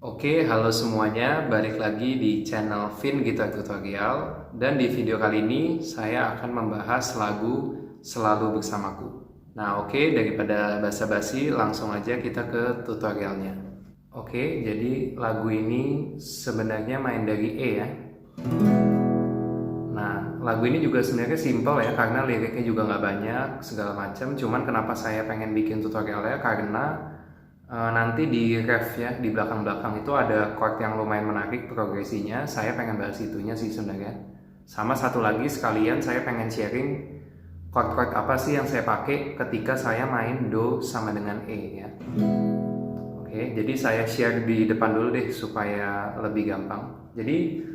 Oke, halo semuanya, balik lagi di channel Vin Gitar Tutorial. Dan di video kali ini saya akan membahas lagu Selalu Bersamaku. Nah oke, daripada basa-basi langsung aja kita ke tutorialnya. Oke, jadi lagu ini sebenarnya main dari E ya. Nah, lagu ini juga sebenarnya simple ya, karena liriknya juga nggak banyak, segala macam. Cuman kenapa saya pengen bikin tutorialnya, karena nanti di ref ya, di belakang-belakang itu ada chord yang lumayan menarik progresinya. Saya pengen bahas itunya sih sebenarnya. Sama satu lagi sekalian saya pengen sharing chord-chord apa sih yang saya pakai ketika saya main Do sama dengan E ya. Oke, jadi saya share di depan dulu deh supaya lebih gampang. Jadi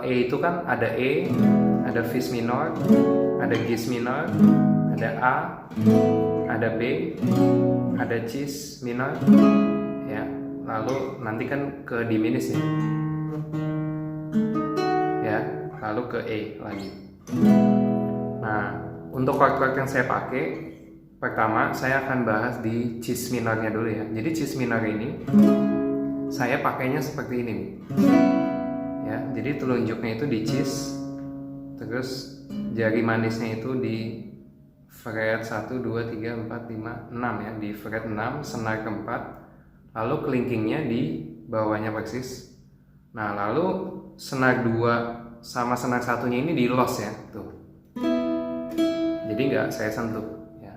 E itu kan ada E, ada Fis minor, ada Gis minor, ada A, ada B, ada Cis minor, ya. Lalu nanti kan ke diminis ya, lalu ke E lagi. Nah, untuk chord-chord yang saya pakai, pertama saya akan bahas di Cis minornya dulu ya. Jadi Cis minor ini saya pakainya seperti ini nih. Ya, jadi telunjuknya itu di Cis, terus jari manisnya itu di fret 1, 2, 3, 4, 5, 6 ya, di fret 6, senar keempat, lalu kelingkingnya di bawahnya persis. Nah, lalu senar 2 sama senar satunya ini di loss ya, tuh. Jadi nggak saya sentuh ya.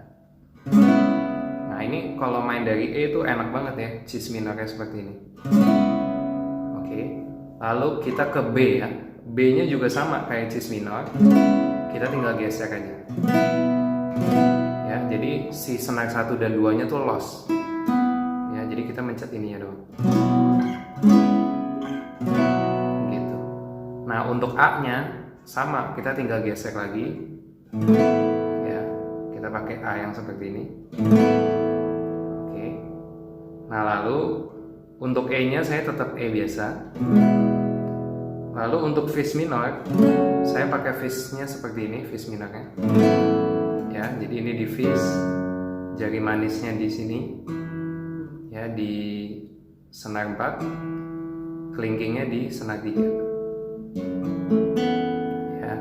Nah, ini kalau main dari E itu enak banget ya, Cis minornya seperti ini. Oke, lalu kita ke B ya. B-nya juga sama kayak Cis minor, kita tinggal geser aja. Ya, jadi si senar 1 dan 2 nya tuh loss ya, jadi kita mencet ininya doang gitu. Nah, untuk A nya sama, kita tinggal geser lagi ya, kita pakai A yang seperti ini. Oke, nah lalu untuk E nya saya tetap E biasa. Lalu untuk Fis minor saya pakai Fis nya seperti ini, Fis minornya ya, jadi ini di Fis, jari manisnya di sini ya, di senar 4, kelingkingnya di senar 3 ya.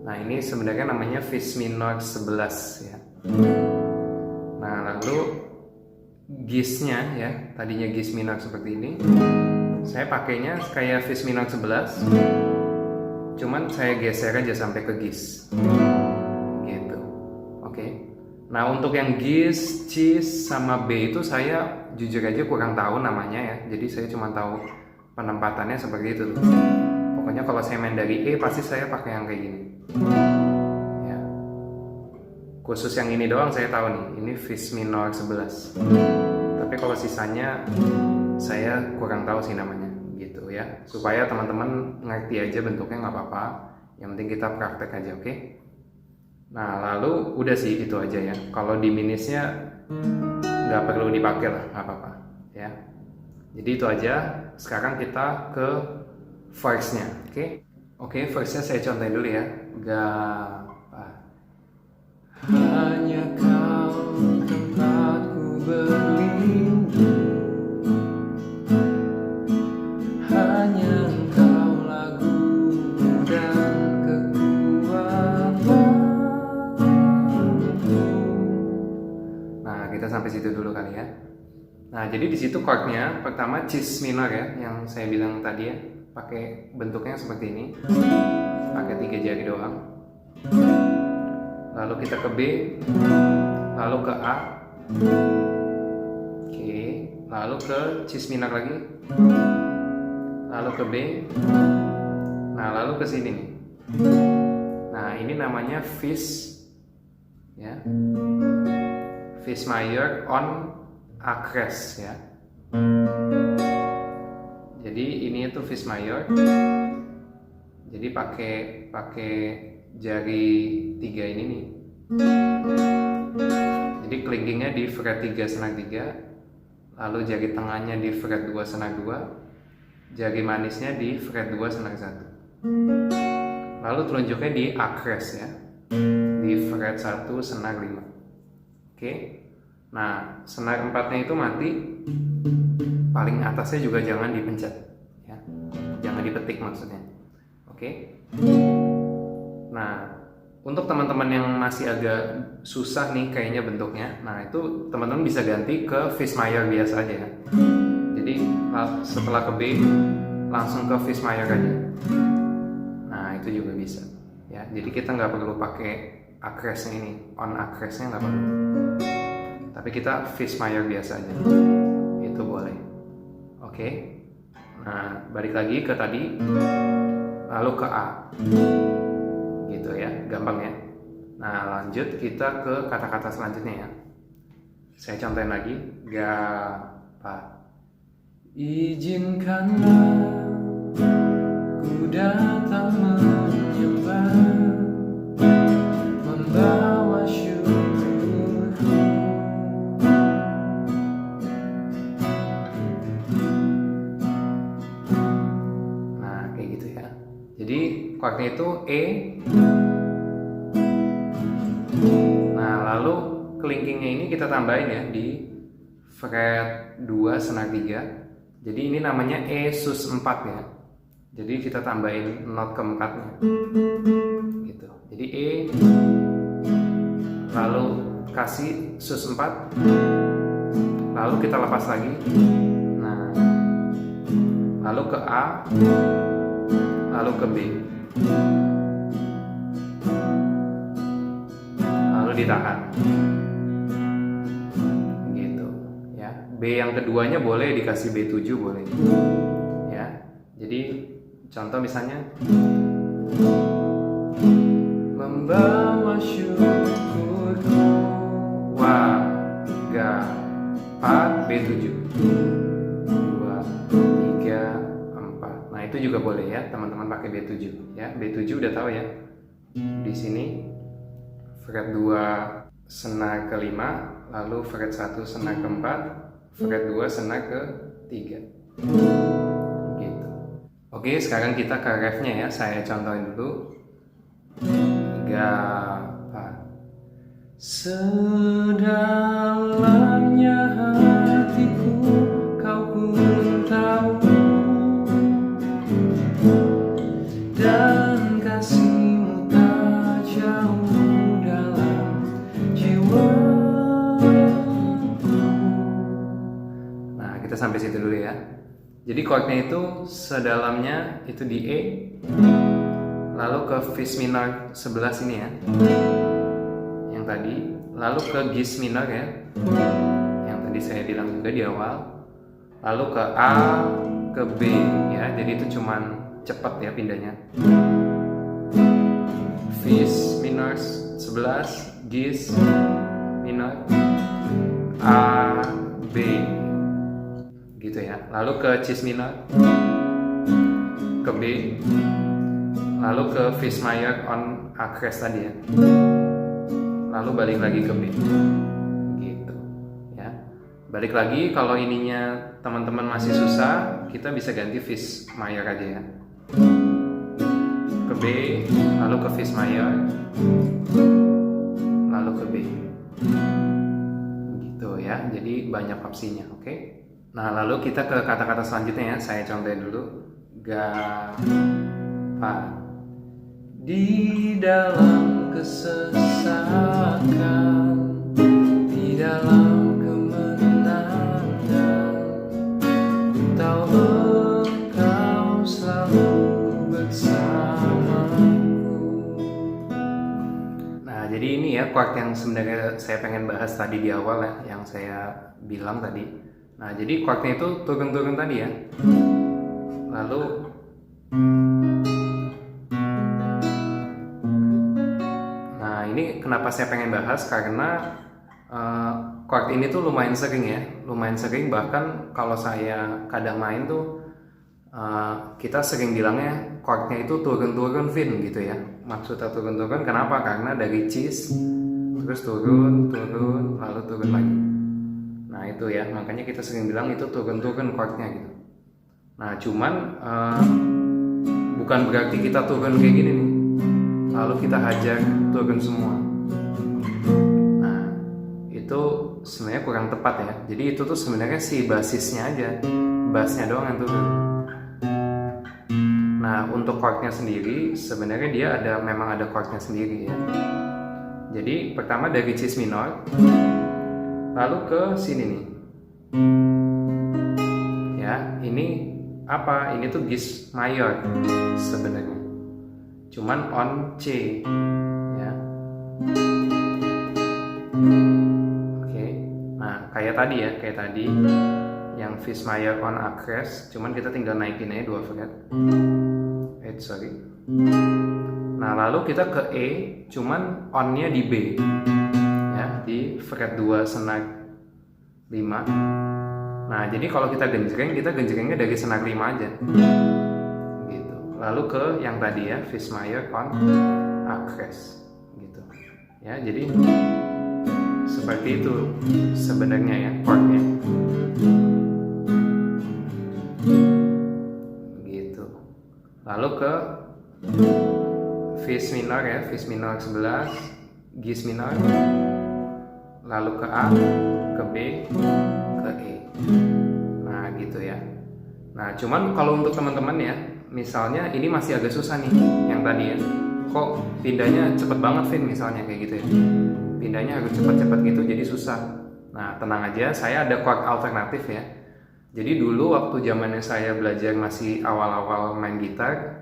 Nah, ini sebenarnya namanya Fis minor 11 ya. Nah, lalu Gisnya ya, tadinya Gis minor seperti ini, saya pakainya kayak Fis minor 11, cuman saya geser aja sampai ke Gis gitu. Oke. Nah, untuk yang Gis, Cis, sama B itu saya jujur aja kurang tahu namanya ya, jadi saya cuma tahu penempatannya seperti itu tuh. Pokoknya kalau saya main dari E pasti saya pakai yang kayak gini ya. Khusus yang ini doang saya tahu nih, ini Fis minor 11, tapi kalau sisanya saya kurang tahu sih namanya gitu ya, supaya teman-teman ngerti aja bentuknya, nggak apa-apa, yang penting kita praktek aja. Oke. Nah, lalu udah sih itu aja ya. Kalau diminisnya nggak perlu dipakai lah, nggak apa-apa ya. Jadi itu aja. Sekarang kita ke verse-nya. Oke, verse-nya saya contohin dulu ya. Hanya kau tempatku berlindung, hanya engkau lagu dan kekuatanku. Nah, kita sampai situ dulu kali ya. Nah, jadi di situ chordnya pertama Cis minor ya, yang saya bilang tadi ya, pakai bentuknya seperti ini, pakai 3 jari doang. Lalu kita ke B, lalu ke A, oke, lalu ke Cis minor lagi, lalu ke B, nah lalu ke sini nih. Nah, ini namanya Fis ya, Fis major on A cres ya. Jadi ini itu Fis major, jadi pakai jari 3 ini nih. Jadi kelingkingnya di fret 3 senar 3, lalu jari tengahnya di fret 2 senar 2, jari manisnya di fret 2 senar 1, lalu telunjuknya di A cres ya, di fret 1 senar 5. Oke. Nah, senar 4 nya itu mati paling atasnya juga jangan dipencet, ya. Jangan dipetik maksudnya. Oke. Nah, untuk teman-teman yang masih agak susah nih kayaknya bentuknya, nah itu teman-teman bisa ganti ke Fis Major biasa aja ya. Jadi setelah ke B langsung ke Fis Major aja. Nah itu juga bisa ya. Jadi kita nggak perlu pakai acresnya ini, on acresnya nggak perlu. Tapi kita Fis Major biasa aja. Itu boleh. Oke. Nah balik lagi ke tadi, lalu ke A. Gitu ya, gampang ya. Nah lanjut kita ke kata-kata selanjutnya ya. Saya contohin lagi. Izinkanlah ku datang menyembah, membawa syukurku. Nah kayak gitu ya. Jadi chordnya itu E. Nah lalu kelingkingnya ini kita tambahin ya di fret 2 senar 3. Jadi ini namanya E sus 4 ya. Jadi kita tambahin not keempatnya gitu. Jadi E lalu kasih sus 4, lalu kita lepas lagi. Nah lalu ke A, lalu ke B, lalu ditahan gitu ya. B yang keduanya boleh dikasih B7 boleh ya. Jadi contoh misalnya membawa syukurku, wa ga 4 B7 2 3 4. Nah itu juga boleh ya teman-teman pakai B7 ya. B7 udah tahu ya. Di sini fret 2 senar ke-5, lalu fret 1 senar ke-4, fret 2 senar ke-3 gitu. Oke, sekarang kita ke refnya ya. Saya contohin dulu. 3 4. Sedalamnya hatiku kau pun tahu, dan kasihmu tak jauh dalam jiwaku. Nah kita sampai situ dulu ya. Jadi chordnya itu sedalamnya itu di E, lalu ke Fis minor 11 ini ya, yang tadi, lalu ke Gis minor ya, yang tadi saya bilang juga di awal, lalu ke A, ke B ya. Jadi itu cuman cepat ya pindahnya. Fis minor 11, Gis minor, A, B gitu ya. Lalu ke Cis minor, ke B, lalu ke Fis major on acres tadi ya, lalu balik lagi ke B gitu ya. Balik lagi kalau ininya teman-teman masih susah, kita bisa ganti Fis major aja ya, ke B, lalu ke Fis major, lalu ke B gitu ya. Jadi banyak opsinya. Oke. Nah lalu kita ke kata-kata selanjutnya ya. Saya contohin dulu. Di dalam kesesakan, di dalam kemenangan, tahu Engkau selalu bersamaku. Nah jadi ini ya chord yang sebenarnya saya pengen bahas tadi di awal ya, yang saya bilang tadi. Nah jadi chordnya itu turun-turun tadi ya. Lalu nah ini kenapa saya pengen bahas, karena chord ini tuh lumayan sering ya, lumayan sering. Bahkan kalau saya kadang main tuh kita sering bilangnya chordnya itu turun-turun fin gitu ya. Maksudnya turun-turun kenapa? Karena dari Cis terus turun, lalu turun lagi. Nah itu ya, makanya kita sering bilang itu turun-turun chordnya gitu. Nah cuman bukan berarti kita turun kayak gini nih, lalu kita hajar turun semua. Nah itu sebenarnya kurang tepat ya. Jadi itu tuh sebenarnya si basisnya aja, bassnya doang yang turun. Nah untuk chordnya sendiri sebenarnya dia memang ada chordnya sendiri ya. Jadi pertama dari cis minor, lalu ke sini nih. Ya, ini apa? Ini tuh Gis mayor sebenarnya. Cuman on C ya. Oke. Nah, kayak tadi yang Fis mayor on A crash, cuman kita tinggal naikin aja 2 fret. Nah, lalu kita ke E, cuman on-nya di B. Ya, di fret 2 senar 5. Nah, jadi kalau kita genjrengnya dari senar 5 aja. Gitu. Lalu ke yang tadi ya, Fis mayor on A crash. Gitu. Ya, jadi seperti itu sebenarnya ya chordnya. Gitu. Lalu ke Fis minor ya, Fis minor 11, Gis minor, lalu ke A, ke B, ke E. Nah gitu ya. Nah cuman kalau untuk teman-teman ya, misalnya ini masih agak susah nih yang tadi ya, kok pindahnya cepet banget Vin misalnya kayak gitu ya, pindahnya harus cepet-cepet gitu jadi susah. Nah tenang aja, saya ada chord alternatif ya. Jadi dulu waktu zamannya saya belajar masih awal-awal main gitar,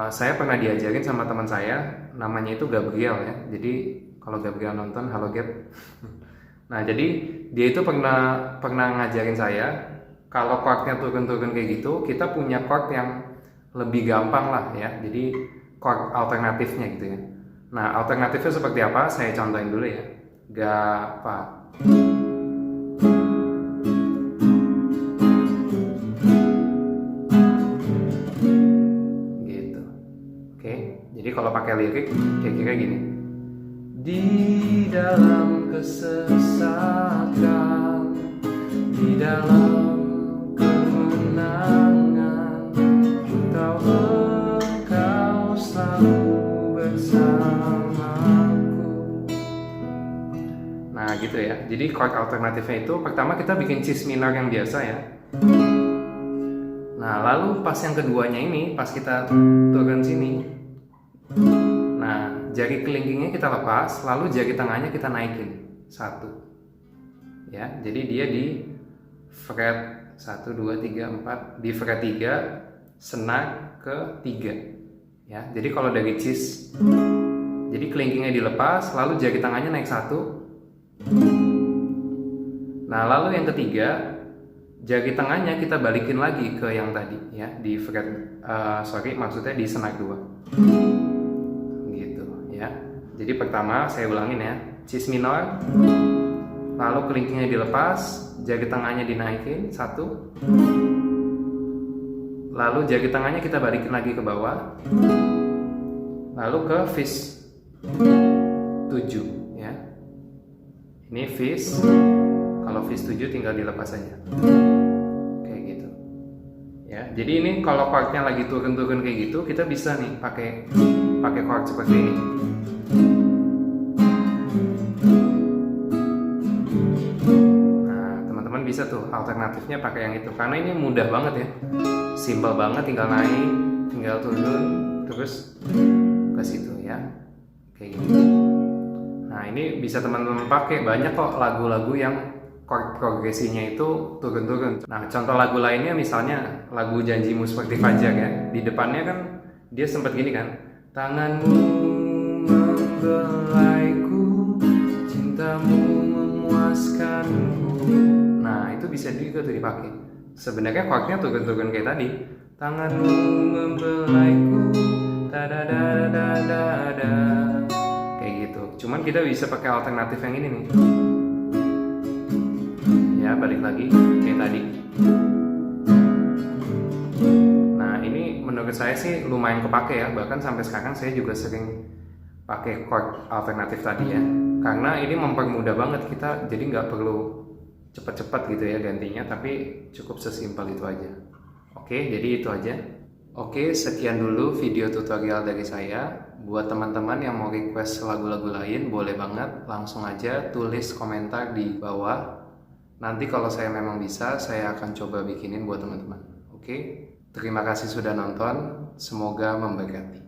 saya pernah diajarin sama teman saya, namanya itu Gabriel ya. Jadi kalau Gabriel nonton, halo Gab. Nah jadi dia itu pernah ngajarin saya, kalau chordnya turun-turun kayak gitu, kita punya chord yang lebih gampang lah ya. Jadi chord alternatifnya gitu ya. Nah alternatifnya seperti apa? Saya contohin dulu ya. Ga, fa. Jadi kalau pakai lirik kira-kira gini. Di dalam kesesatan, di dalam kemenangan, ku tahu Engkau selalu bersamaku. Nah gitu ya. Jadi chord alternatifnya itu pertama kita bikin cis minor yang biasa ya. Nah lalu pas yang keduanya ini, pas kita turun sini, nah jari kelingkingnya kita lepas, lalu jari tengahnya kita naikin 1 ya. Jadi dia di fret 1, 2, 3, 4, di fret 3 senar ke 3 ya. Jadi kalau dari cis, jadi kelingkingnya dilepas, lalu jari tengahnya naik 1. Nah lalu yang ketiga, jari tengahnya kita balikin lagi ke yang tadi ya, di fret maksudnya di senar 2 gitu ya. Jadi pertama saya ulangin ya, cis minor, lalu kelingkingnya dilepas, jari tengahnya dinaikin 1, lalu jari tengahnya kita balikin lagi ke bawah, lalu ke Fis 7 ya. Ini Fis, kalau Fis 7 tinggal dilepas aja kayak gitu ya. Jadi ini kalau chordnya lagi turun-turun kayak gitu, kita bisa nih pakai chord seperti ini. Nah teman-teman bisa tuh alternatifnya pakai yang itu, karena ini mudah banget ya, simple banget, tinggal naik, tinggal turun, terus ke situ ya, kayak gitu. Nah ini bisa teman-teman pakai, banyak kok lagu-lagu yang chord progresinya itu turun-turun. Nah contoh lagu lainnya misalnya lagu Janjimu Seperti Fajar ya, di depannya kan dia sempat gini kan, tanganmu membelaiku, cintamu memuaskanku. Nah itu bisa juga tuh dipakai. Sebenarnya chordnya turun-turun kayak tadi, tanganmu membelaiku, da-da-da-da-da-da, kayak gitu. Cuman kita bisa pakai alternatif yang ini nih ya, balik lagi kayak tadi. Nah ini menurut saya sih lumayan kepake ya, bahkan sampai sekarang saya juga sering pakai chord alternatif tadi ya, karena ini mempermudah banget kita, jadi nggak perlu cepet-cepet gitu ya gantinya, tapi cukup sesimpel itu aja. Oke, jadi itu aja. Oke, sekian dulu video tutorial dari saya. Buat teman-teman yang mau request lagu-lagu lain, boleh banget langsung aja tulis komentar di bawah. Nanti kalau saya memang bisa, saya akan coba bikinin buat teman-teman. Oke? Terima kasih sudah nonton, semoga memberkati.